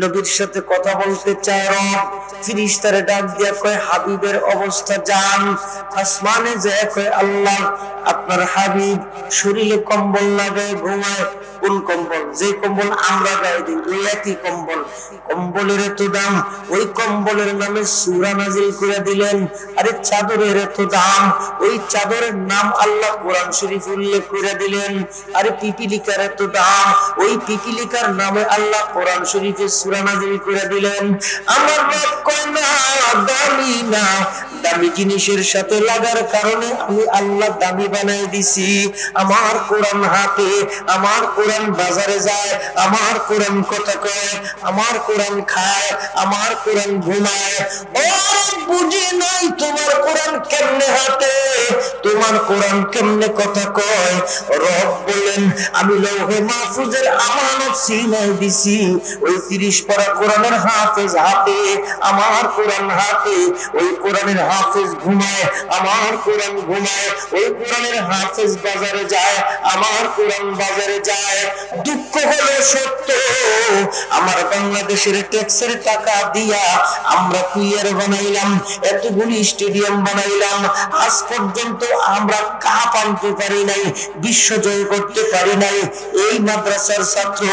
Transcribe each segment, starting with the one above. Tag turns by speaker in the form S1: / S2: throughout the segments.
S1: নবীর সাথে কথা বলতে চায় রব। ফেরেশতারে ডাক দিয়া কয় হাবিবের অবস্থা জান। আসমানে যায় কয় আল্লাহ আপনার হাবিব শরীরে কম্বল লাগায় ঘুমায়। কোন কম্বল? যে কম্বল আমরা গায়ে দিই ওই একই কম্বল। কম্বলের এত দাম, ওই কম্বলের নামে সূরা নাজিল করে দিলেন। আরে চাদরের এত দাম, ওই চাদরের নাম আল্লাহ কোরআন শরীফ উল্লেখ করে দিলেন। আরে পিপিলিকার এত দাম, ওই পিপিলিকার নামে আল্লাহ কোরআন শরীফে সূরা নাজিল করে দিলেন। আমার রব কয় না দামি না, দামি জিনিসের সাথে লাগার কারণে আমি আল্লাহ দামি বানাই দিছি। আমার কোরআন হাতে, আমার কোরআন বাজারে যায়, আমার কোরআন কথা কয়, আমার কোরআন খায়, আমার কোরআন ঘুমায়। ও বুঝি নাই তোমার কোরআন কেমনে হাতে, তোমার কোরআন কেমনে কথা কয়। রব বলেন আমি লৌহে মাহফুজের আমানত সিনায় দিছি। ওই 30 পারা কোরআনের হাফেজ হাতে, আমার কোরআন হাতে। ওই কোরআনের হাফেজ ঘুমায়, আমার কোরআন ঘুমায়। ওই কোরআনের হাফেজ বাজারে যায়, আমার কোরআন বাজারে যায়। দুঃখ হলো সত্য, আমার বাংলাদেশের ট্যাক্সের টাকা দিয়া আমরা প্লেয়ার বানাইলাম, এতগুলি স্টেডিয়াম বানাইলাম, আজ পর্যন্ত আমরা কাপ আনতে পারি নাই, বিশ্ব জয় করতে পারি নাই। এই মাদ্রাসার ছাত্র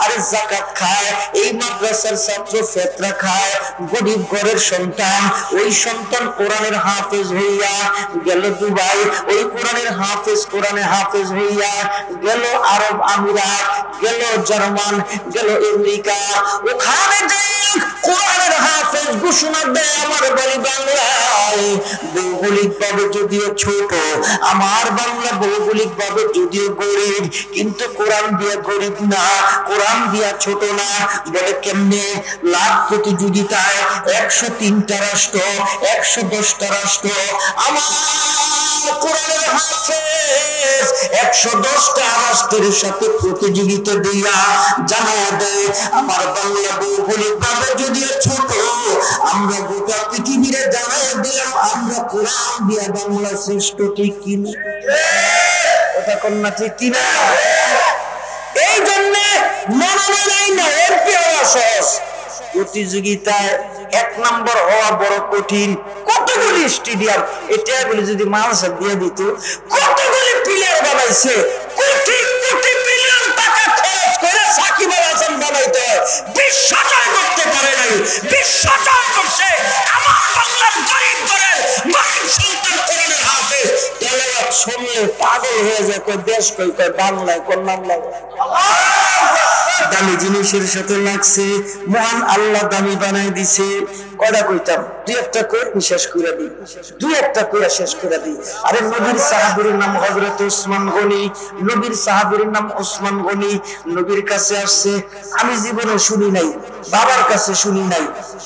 S1: আরে যাকাত খায়, এই মাদ্রাসার ছাত্র ফিতরা খায়, গরিব ঘরের সন্তান, ওই সন্তান কোরআনের হাফেজ হইয়া গেল দুবাই, ওই কোরআনের হাফেজ কোরআনের হাফেজ হইয়া গেল আরব আমিরাত, গেল জার্মান, গেল আমেরিকা। ওখানে যে কোরআনের হাফেজ ঘোষণা দেয় আমার বাড়ি বাংলায়। ভৌগোলিক ভাবে যদিও ছোট, আমার বাংলা ভৌগোলিক ভাবে যদিও গরিব, কিন্তু কোরআন দিয়া গরিব না, কোরআন দিয়া ছোট না। বলে কেমনে? লাভ প্রতিযোগিতায় 103টা রাষ্ট্র, 110টা রাষ্ট্র আমার কোরআনের হাফেজ 110টা রাষ্ট্রের সাথে প্রতিযোগিতা দিয়া জানায়া দেয় আমার বাংলা ভৌগোলিক ভাবে যদিও ছোট, আমরা গোটা পৃথিবীরে জানায়া দিলাম আমরা কোরআন দিয়া বাংলা শ্রেষ্ঠ। ঠিক কিনা? কথা কন্যা ঠিক কিনা? এই জন্য মনে নাই না এমপি হওয়া সহজ, প্রতিযোগিতায় 1 নম্বর হওয়া বড় কঠিন। কতগুলি স্টেডিয়াম, এটা বলে যদি মানুষ দিয়ে দিত, কতগুলি প্লেয়ার বানাইছে, কোটি কোটি বিলিয়ন টাকা খরচ করে সাকিব আল হাসান বানাইতে বিশ্ব জয় করতে পারে নাই, বিশ্ব জয় করছে আমার বাংলার গরিব ঘরের গরিব সন্তান কোরআনের হাফেজ। তেলাওয়াত শুনলে পাগল হয়ে যায়, কই দেশ কই কই বাংলায়, কোন নাম লাগে। দামি জিনিসের সাথে লাগছে, মহান আল্লাহ দামি বানাই দিছে। কয়টা কইতাম, দুই একটা কই শেষ করে দিই, দুই একটা কইরা শেষ করে দিই। আরে নবীর সাহাবীর নাম হযরত ওসমান গনি, নবীর সাহাবীর নাম ওসমান গনি। নবীর কাছে আসছে, আমি জীবনে শুনি নাই, বাবার কাছে শুনি নাই,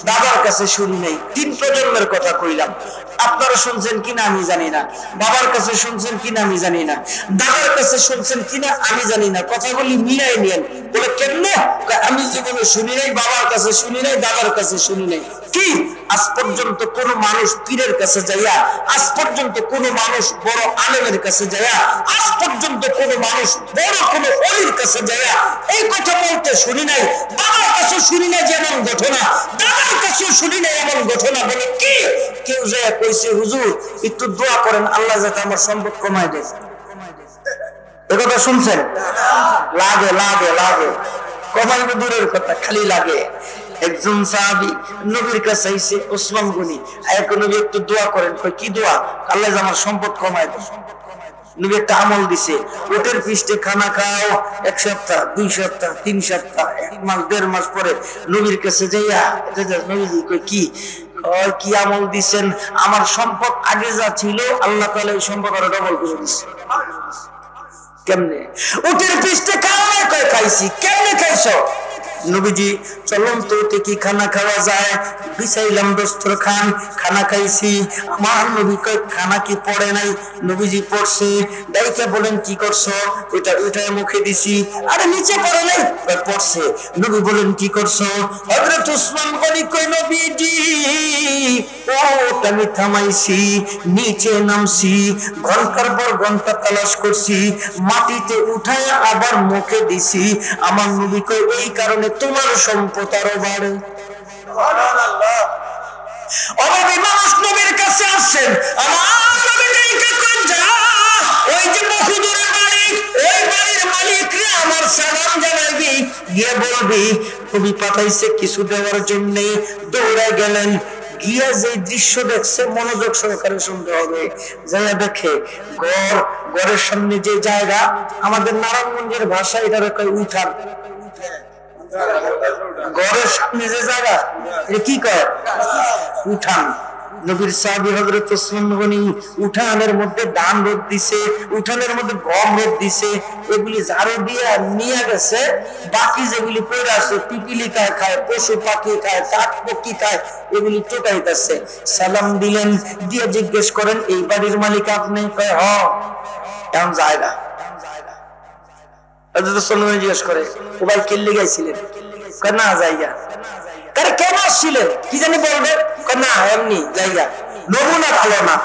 S1: দাদার কাছে শুনি নাই, 3 প্রজন্মের কথা কইলাম। আপনারা শুনছেন কিনা আমি জানি না, বাবার কাছে শুনছেন কিনা আমি জানি না, দাদার কাছে শুনছেন কিনা আমি জানি না। কথাগুলি মিলাই নিয়েন। বলে কেমনে? আমি জীবনে শুনি নাই, বাবার কাছে শুনি নাই, দাদার কাছে শুনি নাই। কি আজ পর্যন্ত কোন মানুষ পীরের কাছে যাইয়া, আজ পর্যন্ত কোন মানুষ বড় আলেমের কাছে যাইয়া, আজ পর্যন্ত কোন মানুষ বড় কোন ওলির কাছে যাইয়া এই কথা বলতে শুনি নাই। বাবার কাছে শুনি নাই যেমন ঘটনা, দাদার কাছে শুনি নাই এমন ঘটনা। বলে কি? কেউ যায় কইছে হুজুর একটু দোয়া করেন আল্লাহ যাতে আমার সম্পদ কমায় দেয়। একথা শুনছেন? লাগে লাগে লাগে, কমাইবে দূরের কথা, খালি লাগে। একজন সাহাবী নবীর কাছে আইছে, ওসমান গনি, এখন নবী একটু দোয়া করেন। কই কি দোয়া? আল্লাহ আমার সম্পদ কমায় দেয়। নবী একটা আমল দিছে, ওটের পৃষ্ঠে খানা খাও 1 সপ্তাহ, 2 সপ্তাহ, 3 সপ্তাহ, 1 মাস, 1.5 মাস পরে নবীর কাছে যাইয়া নবীজি কই কি? কি আমল দিছেন? আমার সম্পদ আগে যা ছিল আল্লাহ তাআলা এই সম্পদ আরো ডবল করে দিছে। কেমনে? উটের পৃষ্ঠে খাওয়া কয় খাইছি। কেমনে খাইছো? নবীজি চলন্ত কি খানা খাওয়া যায়? বিছাইলাম দস্তরখান, খানা খাইছি। আমার নবী কয় খানা কি পড়ে নাই? নবীজি পড়ছে। ডাইকা বলেন কি করছো? ওইটা ওইটাই মুখে দিছি। আরে নিচে পড়ে নাই? পড়ছে। নবী বলেন কি করছো? হযরত ওসমান গনি কয় নবীজি ওটা আমি থামাইছি, নিচে নামছি, ঘন্টার পর ঘন্টা তালাশ করছি, মাটিতে উঠায় আবার মুখে দিছি। আমার নবী কয় এই কারণে তোমার সম্পদ আরো বাড়ে। অভাবী মানুষ নবীর কাছে আসছেন, আমার নবী ওই যে বহুদূরের বাড়ি, ওই বাড়ির মালিকরে আমার সালাম জানাইবি, গিয়ে বলবি নবী পাঠাইছে কিছু দেওয়ার জন্য। দৌড়ায় গেলেন, গিয়া যে দৃশ্য দেখছে মনোযোগ সহকারে শুনতে হবে। যাইয়া দেখে ঘরের সামনে যে জায়গা, আমাদের নারায়ণগঞ্জের ভাষা এটার কয় উঠান। ঘরের সামনে যে জায়গা এটা কি কয়? উঠান। নবীর সাহাবী হযরত ওসমান গনি উঠানের মধ্যে ধান রোদ দিছে, উঠানের মধ্যে গম রোদ দিছে, এগুলি ঝাড়ু দিয়ে নিয়ে গেছে। বাকি যেগুলি পড়ে আছে, পিপিলি খায়, পশু পাখি খায়, কাক পক্ষী খায়, এগুলি টোটাইতেছে। সালাম দিলেন, দিয়ে জিজ্ঞেস করেন এই বাড়ির মালিক আপনি? কয় হ। এমন জায়গা জিজ্ঞেস করে ও ভাই কেল্লি গাইছিলেন? না জায়গা। কেন আসছিলেন কি জানি বলবে? না এমনি জায়গা। নমুনা ভালো না,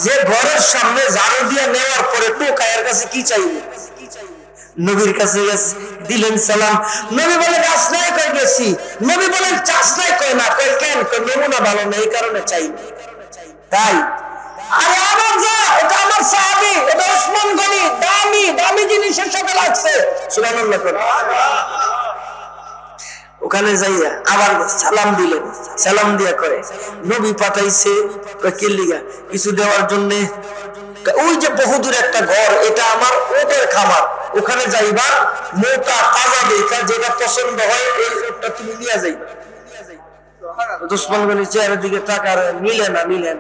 S1: যে ঘরের সামনে ঝাড়ু দিয়ে নেওয়ার পরে টোকায়ের কাছে কি চাইবে? নবীর কাছে দিলেন সালাম। নবী বলে গাছ নাই, কয় গেছি। নবী বলেন চাষ নাই, কয় না। কয় কেন? কয় নমুনা ভালো না, এই কারণে চাইবে। তাই আরে আমার যা, এটা আমার সাহাবী, এটা ওসমান গনি, দামি দামি জিনিসের সাথে লাগছে। সুবহানাল্লাহ। ওখানে যাইয়া আবার সালাম দিলেন। সালাম দিয়া করে নবী পাঠাইছে কিল্লিগা কিছু দেওয়ার জন্য। ওই যে বহুদূর একটা ঘর, এটা আমার ওটের খামার, ওখানে যাইবা, মোটা তাজা দেখা যেটা পছন্দ হয় এই ওটটা তুমি নিয়ে যাইবা। ওসমান গনি চেহারার দিকে তাকার, মিলেন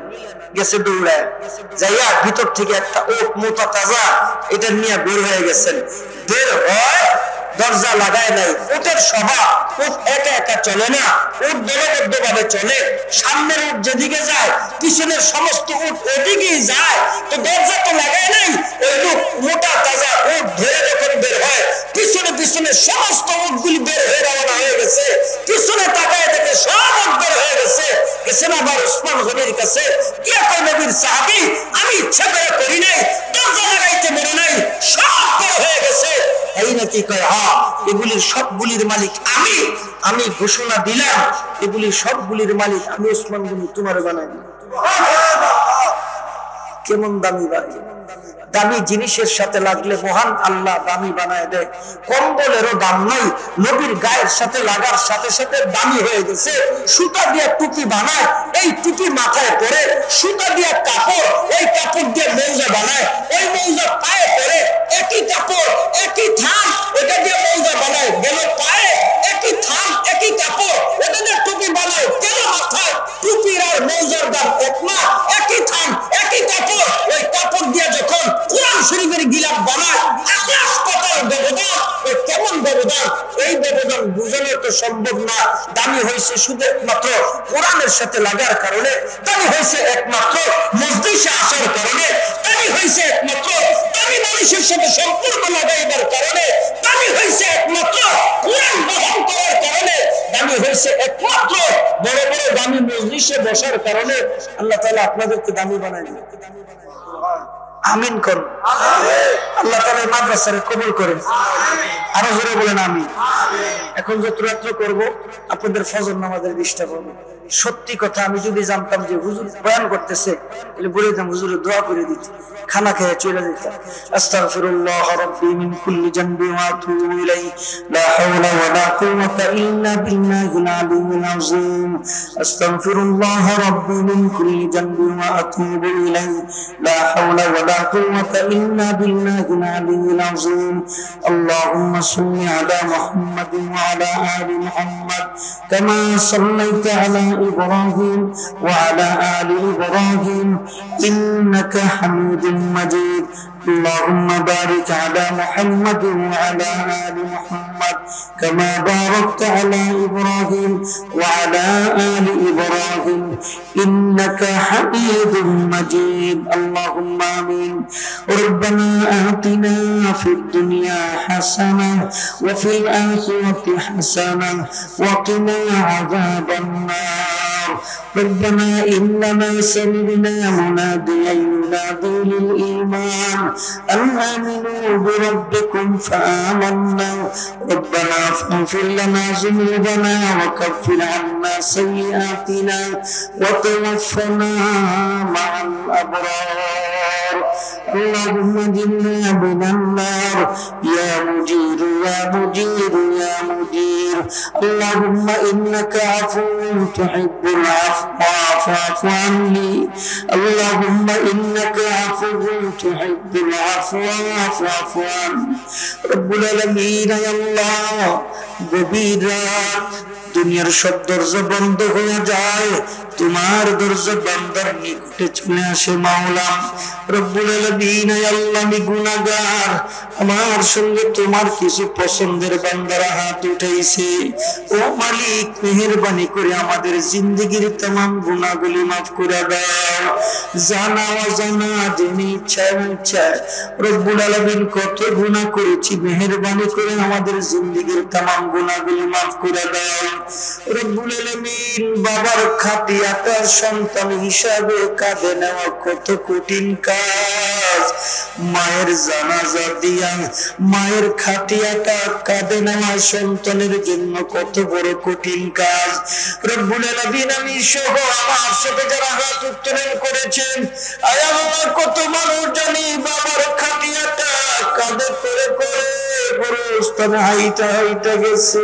S1: গেছে দৌড়ায় যাইয়া ভিতর থেকে একটা ওট মোটা তাজা এটা নিয়ে বের হয়ে গেছেন। বের হয়, দরজা লাগায় নাই। ওটের স্বভাব, ওট একা একা চলে না, ওট দলবদ্ধ ভাবে চলে। সামনের উট যেদিকে যায়, পিছনের সমস্ত উট ওদিকেই যায়। তো দরজা তো লাগায় নাই। ওই লোক মোটা তাজা উট ধরে যখন বের হয়, পিছনে পিছনে সমস্ত উটগুলি বের হয়ে রওনা হয়ে গেছে। পিছনে তাকায় দেখে সব উট বের হয়ে গেছে। গেছেন আবার ওসমান গনির কাছে, কে কয় নবীর সাহাবী, আমি ইচ্ছা করে করি নাই, দরজা লাগাইতে বলি নাই, সব বের হয়ে গেছে। এই নাকি? কয় হ্যাঁ, এগুলির সবগুলির মালিক আমি ঘোষণা দিলাম, এগুলির সবগুলির মালিক আমি ওসমান গনি, তোমার বানাই। কেমন দামি ভাই! দামি জিনিসের সাথে লাগলে মহান আল্লাহ দামি বানায় দেয়। কম্বলেরও দাম নাই, নবীর গায়ের সাথে লাগার সাথে সাথে দামি হয়ে গেছে। সুতা দিয়ে টুপি বানায়, এই টুপি মাথায় পরে। সুতা দিয়ে কাপড়, ওই কাপড় দিয়ে মৌজা বানায়, ওই মৌজা পায়ে পরে। একই কাপড়, একই থান, এটা দিয়ে মৌজা বানায়, গেল পায়ে। একই থান, একই কাপড়, এটা দিয়ে টুপি বানায়, গেল মাথায়। টুপির আর মৌজার দাম এক না, একই থান, একই কাপড়। ওই কাপড় দিয়ে যখন কোরআন শরীফের গিলাফ বানায়, আকাশ পাতাল ব্যবধান। কেমন ব্যবধান! এই ব্যবধান বুঝানো তো সম্ভব না। দামি হয়েছে শুধু একমাত্র কোরআনের সাথে লাগার কারণে, দামি হয়েছে একমাত্র মজলিসে আসার কারণে, দামি হয়েছে একমাত্র দামি মানুষের সাথে সম্পর্ক লাগাইবার কারণে, দামি হয়েছে একমাত্র কোরআন বহন করার কারণে, দামি হয়েছে একমাত্র বড় বড় দামি মজলিসে বসার কারণে। আল্লাহ তাআলা আপনাদেরকে দামি বানায় দিলেন। আমিন করুন। আল্লাহ তাআলা মাদ্রাসারে কবুল করেন। আরো জোরে বলেন আমিন। এখন যত রাত্র করবো আপনাদের ফজর নামাজের ডিস্টার্ব হবে। সত্যি কথা, আমি যদি জানতাম যে হুজুর বয়ান করতেছে, তাহলে বলে দিতাম হুজুরে দোয়া করে দিতে, খানা খেয়ে চলে যেতাম। আস্তাগফিরুল্লাহ রাব্বি মিন কুল্লি জানবি ওয়া আতুবু ইলাইহি লা হাওলা ওয়া লা কুওয়াতা ইল্লা বিল্লাহিল আলিয়্যিল আযীম। আস্তাগফিরুল্লাহ রাব্বি মিন কুল্লি জানবি ওয়া আতুবু ইলাইহি লা হাওলা ওয়া লা কুওয়াতা ইল্লা বিল্লাহিল আলিয়্যিল আযীম। আল্লাহুম্মা সাল্লি আলা মুহাম্মাদিন ওয়া আলা আলি মুহাম্মাদ কামা সাল্লাইতা আলা إبراهيم وعلى آل إبراهيم إنك حميد مجيد. اللهم بارك على محمد وعلى آل محمد كما باركت على إبراهيم وعلى آل إبراهيم إنك حميد مجيد. اللهم آمين. ربنا آتنا في الدنيا حسنة وفي الآخرة حسنة وقنا عذاب النار. ربنا إننا سمعنا مناديا ينادي للإيمان أن آمنوا بربكم فآمنا ربنا فاغفر لنا ذنوبنا وكفر عنا سيئاتنا وتوفنا مع الأبرار اللهم اجرنا من النار يا مجير يا مجير يا مجير اللهم إنك عفو تحب العفو فاعف عني اللهم إنك عفو تحب العفو فاعف عني رب العالمين يا الله গভীর রাত দুনিয়ার সব দরজা বন্ধ হয়ে যায় তোমার দরজা বান্দার নিকটে চলে আসে মাওলা রব্বুল আলামিন আল্লাহ আমি গুনাহগার আমার সঙ্গে তোমার কিছু পছন্দের বান্দারা হাত উঠাইছে ও মালিক মেহেরবানি করে আমাদের জিন্দেগীর तमाम গুনাহগুলি maaf করে দাও জানা অজানা জেনে ইচ্ছা ইচ্ছা রব্বুল আলামিন কত গুনাহ করেছি মেহেরবানি করে আমাদের জিন্দেগীর तमाम গুনাহগুলি maaf করে দাও রব্বুল আলামিন বাবার খাটিয়াটা সন্তান হিসাবে কাঁধে নেওয়া কত কঠিন কাজ মায়ের জানাজা দিয়া মায়ের খাটিয়াটা কাঁধে নেওয়া সন্তানের জন্য কত বড় কঠিন কাজ রব্বুল আলামিন আমি সহ আমার সাথে যারা হাত উত্তোলন করেছেন আয় আল্লাহ কত মানুষ জানি বাবার খাটিয়াটা কাঁধে করে করে গোরস্থানে হাইটা হাইটা গেছে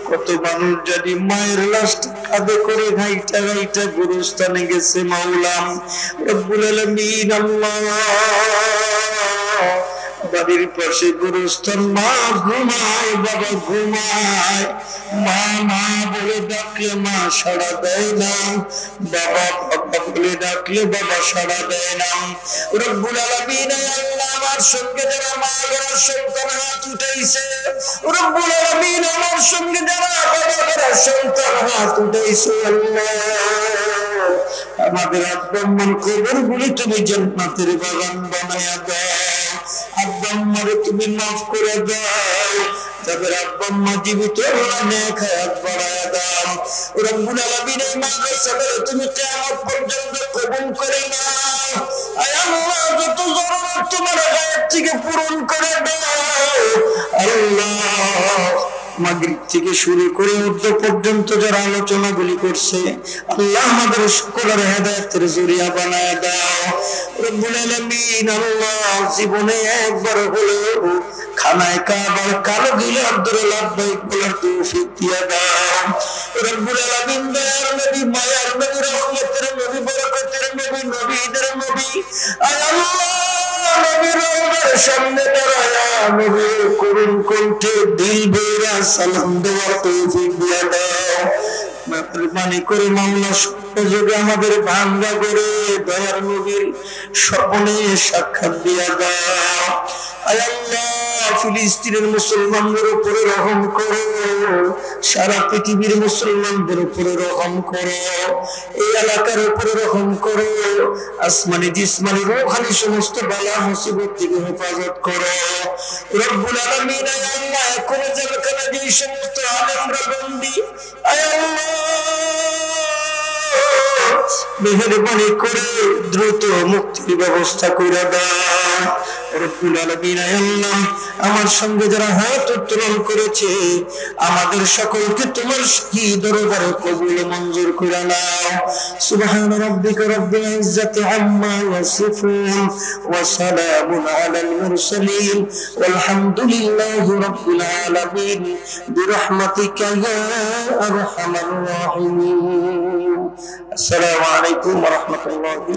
S1: কত মানুষ জানি মায়ের লাশটা কাঁধে করে হাইটা হাইটা গোরস্থানে গেছে মাওলা রব্বুল আলামিন আল্লাহ বাড়ির পাশে গোরস্থান মা ঘুমায় বাবা ঘুমায় মা মা বলে ডাকলে মা সাড়া দেয় না বাবা বাবা বলে ডাকলে বাবা সাড়া দেয় না রব্বুল আলামিন আল্লাহ আমার সঙ্গে যারা মা যারা সন্তান হাত উঠাইছে রব্বুল আলামিন আমার সঙ্গে যারা বাবা যারা সন্তান হাত উঠাইছে আল্লাহ আমাদের আব্বাম্মার কবরগুলি তুমি জান্নাতের বাগান বানায়া দাও আব্বাম্মারে তুমি মাফ করে দাও যাদের আব্বাম্মা জীবিত আল্লাহ নেক হায়াত বাড়ায়া দাও রব্বুল আলামিন এই মাদ্রাসাকে তুমি কিয়ামত পর্যন্ত কবুল করে নাও আয় আল্লাহ যত জরুরত তোমার হায়াত থেকে পূরণ করে দাও আল্লাহ মাগরিব থেকে শুরু করে উদ্দ পর্যন্ত যারা আলোচনাগুলি করছে আল্লাহ আমাদের সকলের হেদায়েতের জরিয়া বানায় দাও রব্বুল আলামিন আল্লাহ জীবনে একবার হলেও খানায় কাবার কালো গিলে আব্দুল লাব্বাইক বলার তৌফিক দিয়া দাও রব্বুল আলামিন দয়ার নবী মায়ার নবী রহমতের নবী বরকতের নবী নবীদের নবী আয় আল্লাহ নবীর রওজার সামনে দাঁড়ায়া নবীর করুণ কণ্ঠে দিল ভরা সালাম দেওয়ার তৌফিক দিয়া দাও মেহরবানি করে মাওলা সহযোগে আমাদের ভাঙ্গা করে দয়ার নবীর স্বপ্নে সাক্ষাৎ দিয়া দাও আয় আল্লাহ ফিলিস্তিনের মুসলমানদের উপরে রহম করো সারা পৃথিবীর মুসলমানদের উপরে রহম করো এই এলাকার উপরে রহম করো আসমানি জিসমানি রূহানি সমস্ত বালা মুসিবত থেকে হেফাজত করো রব্বুল আলামিন আয় আল্লাহ কোন জেলখানা যে সমস্ত আলেমরা বন্দী আয় আল্লাহ মেহেরবানি করে দ্রুত মুক্তির ব্যবস্থা করে দাও রব্বুল আলামিন আয় আল্লাহ আমার সঙ্গে যারা হাত উত্তোলন করেছে আমাদের সকলকে তোমার কি দরবারে কবুল মঞ্জুর করে নাও সুবহান রাব্বিকা রাব্বিল ইজ্জাতি আম্মা ইয়াসিফুন ওয়া সালামুন আলাল মুরসালিন ওয়ালহামদুলিল্লাহি রাব্বিল আলামিন বিরহমাতিকা ইয়া আরহামার রাহিমিন আসসালামু আলাইকুম ওয়া রাহমাতুল্লাহি